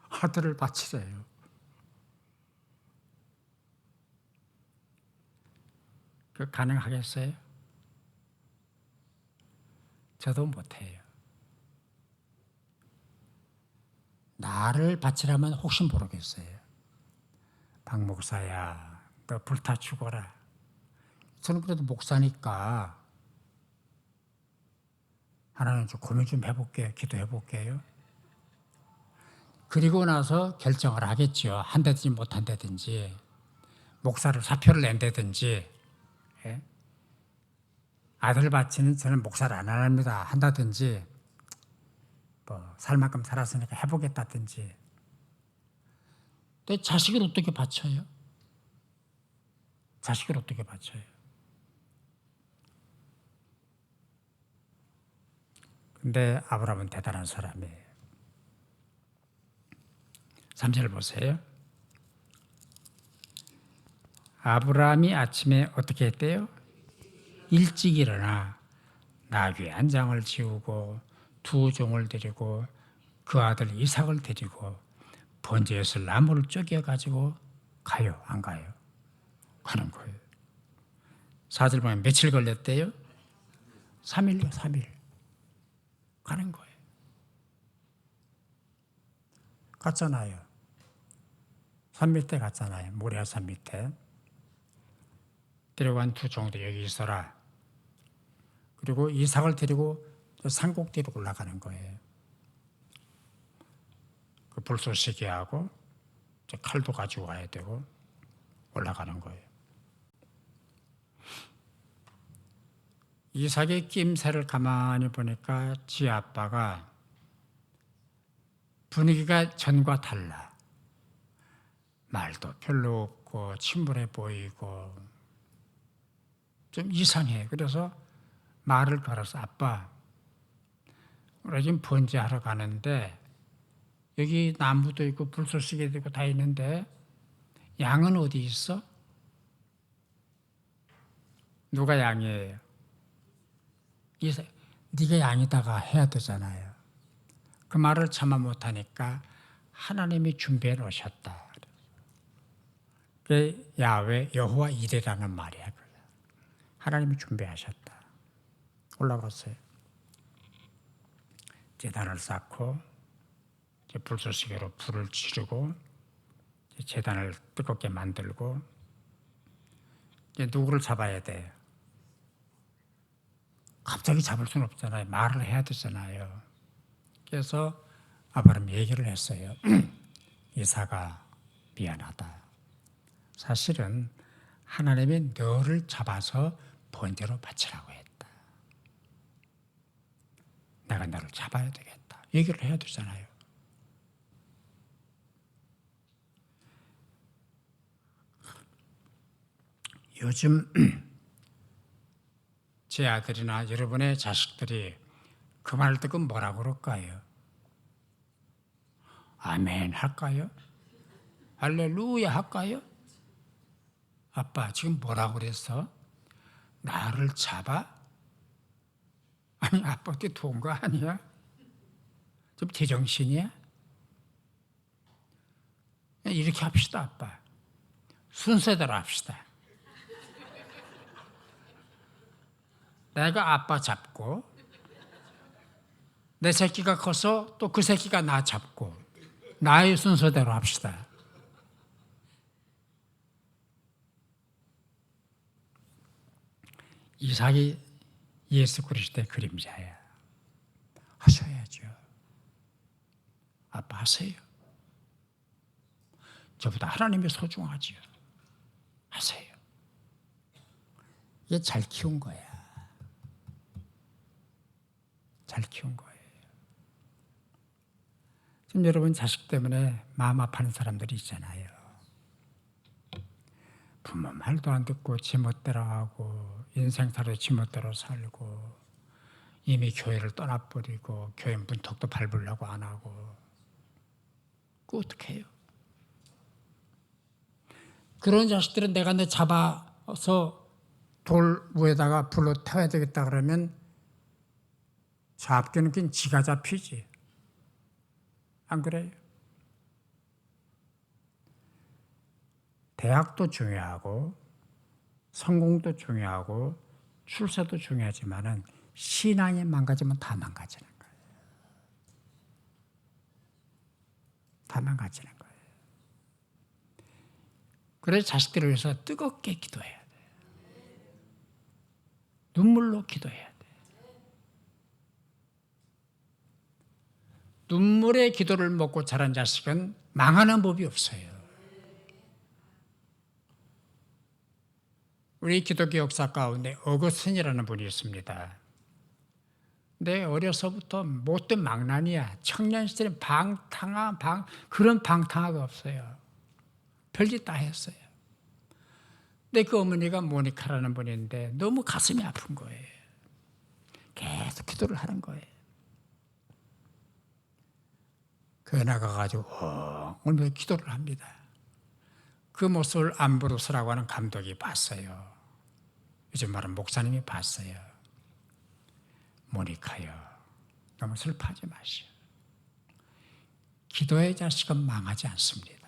아들을 바치래요. 그 가능하겠어요? 저도 못해요. 나를 바치라면 혹시 모르겠어요. 박 목사야, 너 불타 죽어라. 저는 그래도 목사니까 하나님 좀 고민 좀 해볼게요. 기도해 볼게요. 그리고 나서 결정을 하겠죠. 한다든지 못한다든지, 목사를 사표를 낸다든지, 예? 아들 바치는 저는 목사를 안 합니다. 한다든지, 뭐 살 만큼 살았으니까 해보겠다든지. 근데 자식을 어떻게 바쳐요? 자식을 어떻게 바쳐요? 근데 아브라함은 대단한 사람이에요. 3절 보세요. 아브라함이 아침에 어떻게 했대요? 일찍 일어나 나귀 한 장을 지우고 두 종을 데리고 그 아들 이삭을 데리고 번제에서 나무를 쪼개 가지고 가요? 안 가요? 가는 거예요. 4절 보면 며칠 걸렸대요? 3일요. 3일. 가는 거예요. 갔잖아요. 산 밑에 갔잖아요. 모리아산 밑에. 데려간 두 종들 여기 있어라. 그리고 이삭을 데리고 산꼭대기로 올라가는 거예요. 그 불쏘시개하고 칼도 가지고 와야 되고 올라가는 거예요. 이삭의 낌새를 가만히 보니까 지 아빠가 분위기가 전과 달라. 말도 별로 없고 침울해 보이고 좀 이상해. 그래서 말을 걸어서 아빠, 우리 지금 번제하러 가는데 여기 나무도 있고 불쏘시개도 있고 다 있는데 양은 어디 있어? 누가 양이에요? 네가 양이다가 해야 되잖아요. 그 말을 참아 못하니까 하나님이 준비해 놓으셨다. 그게 야훼 여호와 이레라는 말이야. 하나님이 준비하셨다. 올라갔어요. 제단을 쌓고 불쏘시개로 불을 지르고 제단을 뜨겁게 만들고 누구를 잡아야 돼요? 갑자기 잡을 수는 없잖아요. 말을 해야 되잖아요. 그래서 아브라함이 얘기를 했어요. 이삭아, 미안하다. 사실은 하나님이 너를 잡아서 번제로 바치라고 했다. 내가 너를 잡아야 되겠다. 얘기를 해야 되잖아요. 요즘 제 아들이나 여러분의 자식들이 그 말을 듣고 뭐라고 그럴까요? 아멘 할까요? 할렐루야 할까요? 아빠 지금 뭐라고 그랬어? 나를 잡아? 아니 아빠한테 도운 거 아니야? 좀 제정신이야? 이렇게 합시다 아빠. 순서대로 합시다. 내가 아빠 잡고 내 새끼가 커서 또 그 새끼가 나 잡고 나의 순서대로 합시다. 이삭이 예수 그리스도의 그림자야. 하셔야죠. 아빠 하세요. 저보다 하나님이 소중하지요. 하세요. 이게 잘 키운 거야. 잘 키운 거예요. 지금 여러분 자식 때문에 마음 아파하는 사람들이 있잖아요. 부모 말도 안 듣고 지멋대로 하고 인생살이로 지멋대로 살고 이미 교회를 떠나버리고 교회 문턱도 밟으려고 안 하고 그거 어떻게 해요? 그런 자식들은 내가 내 잡아서 돌 위에다가 불로 태워야 되겠다 그러면 잡기는 그냥 지가 잡히지. 안 그래요? 대학도 중요하고 성공도 중요하고 출세도 중요하지만은 신앙이 망가지면 다 망가지는 거예요. 다 망가지는 거예요. 그래서 자식들을 위해서 뜨겁게 기도해야 돼. 눈물로 기도해야 돼. 눈물의 기도를 먹고 자란 자식은 망하는 법이 없어요. 우리 기독교 역사 가운데 어거스틴이라는 분이 있습니다. 근데 어려서부터 못된 망난이야. 청년 시절에 그런 방탕하가 없어요. 별짓 다 했어요. 근데 그 어머니가 모니카라는 분인데 너무 가슴이 아픈 거예요. 계속 기도를 하는 거예요. 교회 나가가지고 오늘 기도를 합니다. 그 모습을 암브로스라고 하는 감독이 봤어요. 요즘 말하는 목사님이 봤어요. 모니카요, 너무 슬퍼하지 마시오. 기도의 자식은 망하지 않습니다.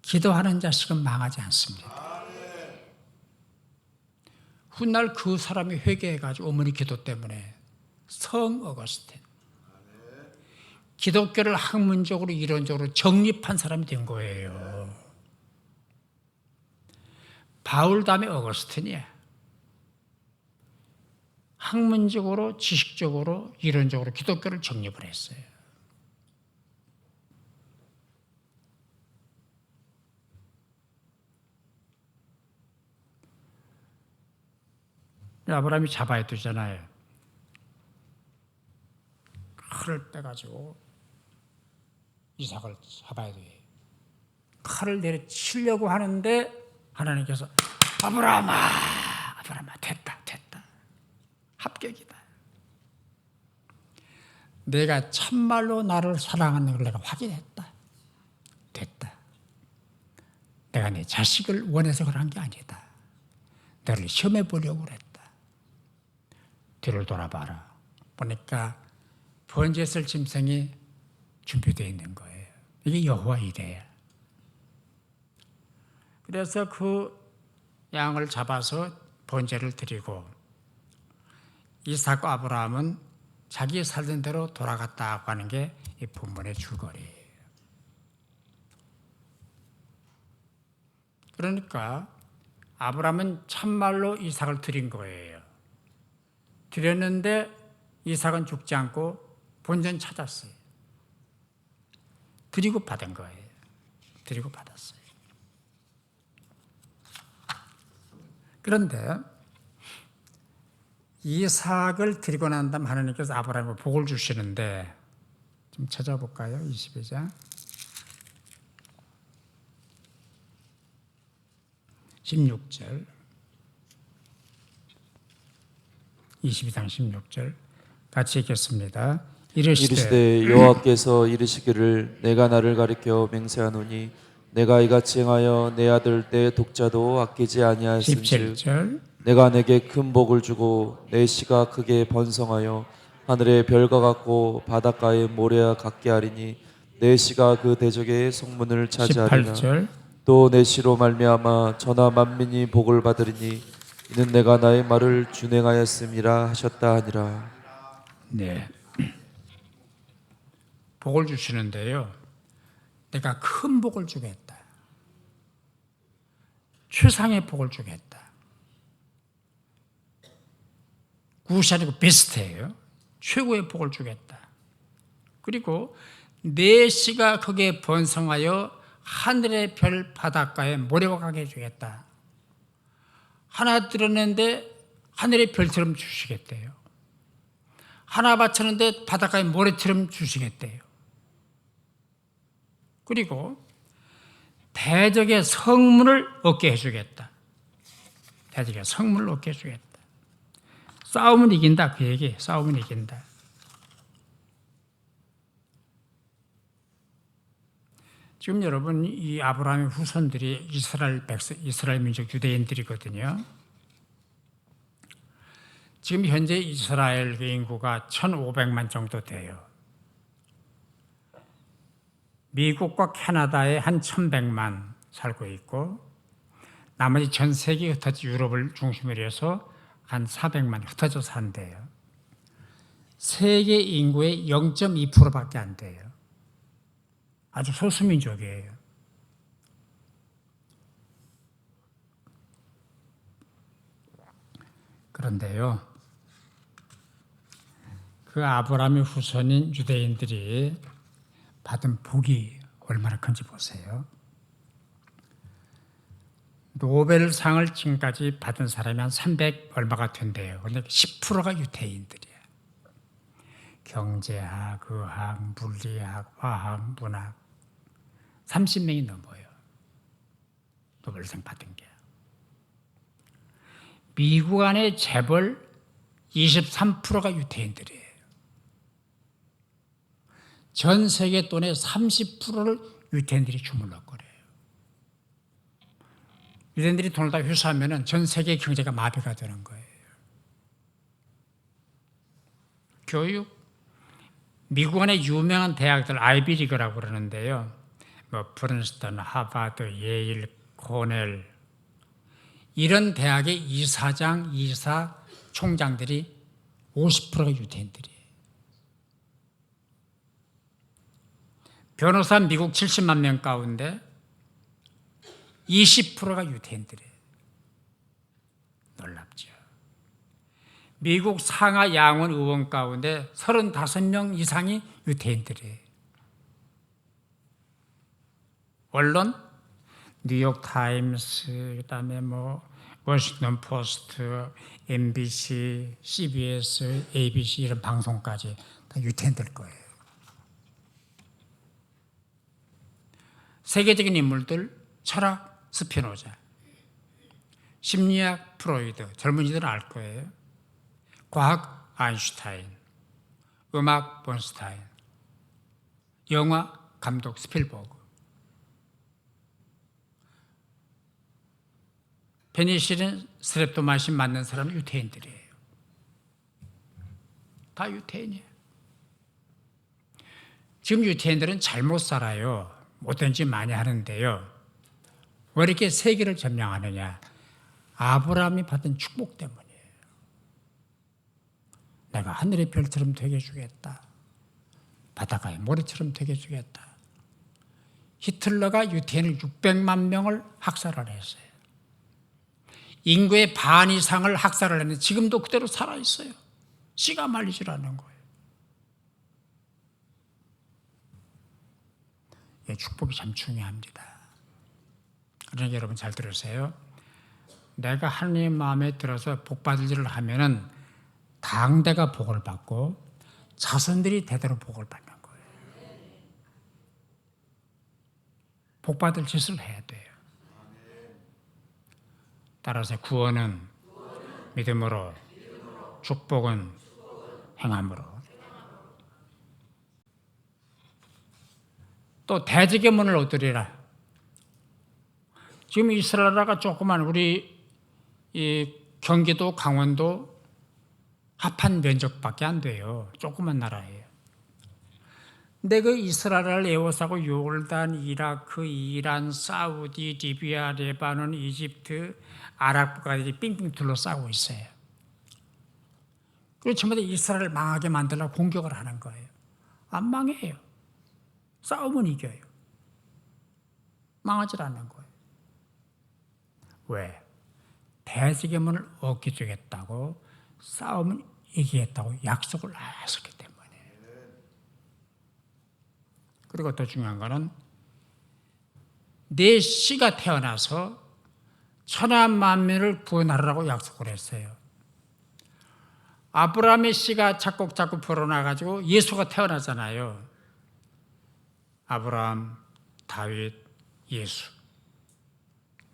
기도하는 자식은 망하지 않습니다. 훗날 그 사람이 회개해가지고 어머니 기도 때문에 성 어거스틴, 기독교를 학문적으로 이론적으로 정립한 사람이 된 거예요. 바울 다음에 어거스틴이야. 학문적으로, 지식적으로, 이론적으로 기독교를 정립을 했어요. 아브라함이 잡아야 되잖아요. 칼을 빼가지고 이삭을 잡아야 돼. 칼을 내려치려고 하는데 하나님께서 아브라함아 됐다. 합격이다. 내가 참말로 나를 사랑하는 걸 내가 확인했다. 됐다. 내가 네 자식을 원해서 그런 게 아니다. 너를 시험해 보려고 그랬다. 뒤를 돌아봐라. 보니까 번제쓸 짐승이 준비되어 있는 거예요. 이게 여호와 이레야. 그래서 그 양을 잡아서 번제를 드리고 이삭과 아브라함은 자기 살던 대로 돌아갔다고 하는 게 이 본문의 줄거리예요. 그러니까 아브라함은 참말로 이삭을 드린 거예요. 드렸는데 이삭은 죽지 않고 본전 찾았어요. 드리고 받은 거예요. 드리고 받았어요. 그런데 이삭을 드리고 난 다음 하나님께서 아브라함에 복을 주시는데 좀 찾아볼까요? 22장 16절 22장 16절 같이 읽겠습니다. 이르시되 여호와께서 이르시기를 내가 나를 가리켜 맹세하노니 내가 이같이 행하여 내 아들 내 독자도 아끼지 아니하였은즉 17절 내가 내게 큰 복을 주고 내 씨가 크게 번성하여 하늘의 별과 같고 바닷가의 모래와 같게 하리니 내 씨가 그 대적의 성문을 차지하리라. 18절 또 내 씨로 말미암아 전하 만민이 복을 받으리니 이는 내가 나의 말을 준행하였음이라 하셨다 하니라. 네. 복을 주시는데요. 내가 큰 복을 주겠다. 최상의 복을 주겠다. 굿이 아니고 베스트예요. 최고의 복을 주겠다. 그리고 내 씨가 거기에 번성하여 하늘의 별 바닷가에 모래와 가게 해주겠다. 하나 드렸는데 하늘의 별처럼 주시겠대요. 하나 바쳤는데 바닷가에 모래처럼 주시겠대요. 그리고 대적의 성문을 얻게 해주겠다. 대적의 성문을 얻게 해주겠다. 싸움은 이긴다. 그 얘기. 싸움은 이긴다. 지금 여러분 이 아브라함의 후손들이 이스라엘 민족 유대인들이거든요. 지금 현재 이스라엘 그 인구가 1,500만 정도 돼요. 미국과 캐나다에 한 1,100만, 살고 있고 나머지 전 세계 흩어져 유럽을 중심으로 해서 한 400만 흩어져 산대요. 세계 인구의 0.2%밖에 안 돼요. 아주 소수민족이에요. 그런데요, 그 아브라함의 후손인 유대인들이 받은 복이 얼마나 큰지 보세요. 노벨상을 지금까지 받은 사람이 한 300 얼마가 된대요. 그런데 10%가 유대인들이에요. 경제학, 의학, 물리학, 화학, 문학 30명이 넘어요. 노벨상 받은 게. 미국 안에 재벌 23%가 유대인들이에요. 전 세계 돈의 30%를 유대인들이 주물럭거려요. 유대인들이 돈을 다 회수하면 전 세계 경제가 마비가 되는 거예요. 교육, 미국 안에 유명한 대학들 아이비리그라고 그러는데요. 뭐 프린스턴, 하버드, 예일, 코넬 이런 대학의 이사장, 이사, 총장들이 50%가 유대인들이에요. 변호사 미국 70만 명 가운데 20%가 유대인들이에요. 놀랍죠. 미국 상하 양원 의원 가운데 35명 이상이 유대인들이에요. 언론, 뉴욕 타임스, 그다음에 뭐 워싱턴 포스트, MBC, CBS, ABC 이런 방송까지 다 유태인들 거예요. 세계적인 인물들, 철학 스피노자, 심리학 프로이드, 젊은이들은 알 거예요. 과학 아인슈타인, 음악 본스타인, 영화 감독 스필버그, 페니실린 스트랩토마이신 맞는 사람은 유태인들이에요. 다 유태인이에요. 지금 유태인들은 잘못 살아요. 못된 짓 많이 하는데요. 왜 이렇게 세계를 점령하느냐? 아브라함이 받은 축복 때문이에요. 내가 하늘의 별처럼 되게 해주겠다. 바닷가의 모래처럼 되게 해주겠다. 히틀러가 유태인을 600만 명을 학살을 했어요. 인구의 반 이상을 학살을 했는데 지금도 그대로 살아있어요. 씨가 말리질 않는 거예요. 예, 축복이 참 중요합니다. 그러니까 여러분 잘 들으세요. 내가 하나님 마음에 들어서 복 받을 일을 하면은 당대가 복을 받고 자손들이 대대로 복을 받는 거예요. 복 받을 짓을 해야 돼요. 따라서 구원은 믿음으로, 축복은 행함으로. 또 대적의 문을 얻으리라. 지금 이스라엘 나라가 조그만 우리 이 경기도, 강원도 합한 면적밖에 안 돼요. 조그만 나라예요. 근데 그 이스라엘을 에워싸고 요르단, 이라크, 이란, 사우디, 리비아, 레바논, 이집트, 아랍국가들이 삥삥 둘러싸고 있어요. 그리고 전부 다 이스라엘을 망하게 만들려고 공격을 하는 거예요. 안 망해요. 싸우면 이겨요. 망하질 않는 거예요. 왜? 대적의 문을 얻게 주겠다고, 싸우면 이기겠다고 약속을 했었기 때문에. 그리고 더 중요한 거는 내 씨가 태어나서 천하 만민을 구원하라고 약속을 했어요. 아브라함의 씨가 자꾸 불어나가지고 예수가 태어나잖아요. 아브라함, 다윗, 예수.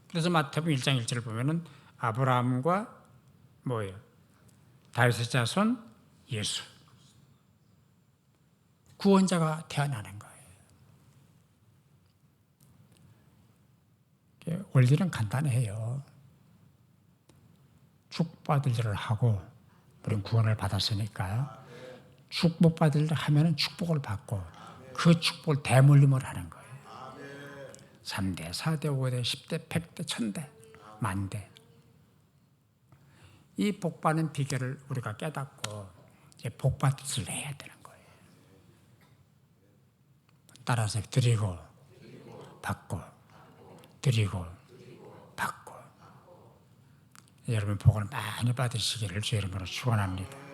그래서 마태복음 1장 1절을 보면은 아브라함과 뭐예요? 다윗의 자손 예수. 구원자가 태어나는 거예요. 원리는 간단해요. 축복받을 일을 하고 우리는 구원을 받았으니까 축복받을 일을 하면 축복을 받고 그 축복을 대물림을 하는 거예요. 3대, 4대, 5대, 10대, 100대, 1000대, 만대. 이 복받는 비결을 우리가 깨닫고 이제 복받을 해야 되는 거예요. 따라서 드리고 받고 드리고 받고 여러분 복을 많이 받으시기를 주 이름으로 축원합니다.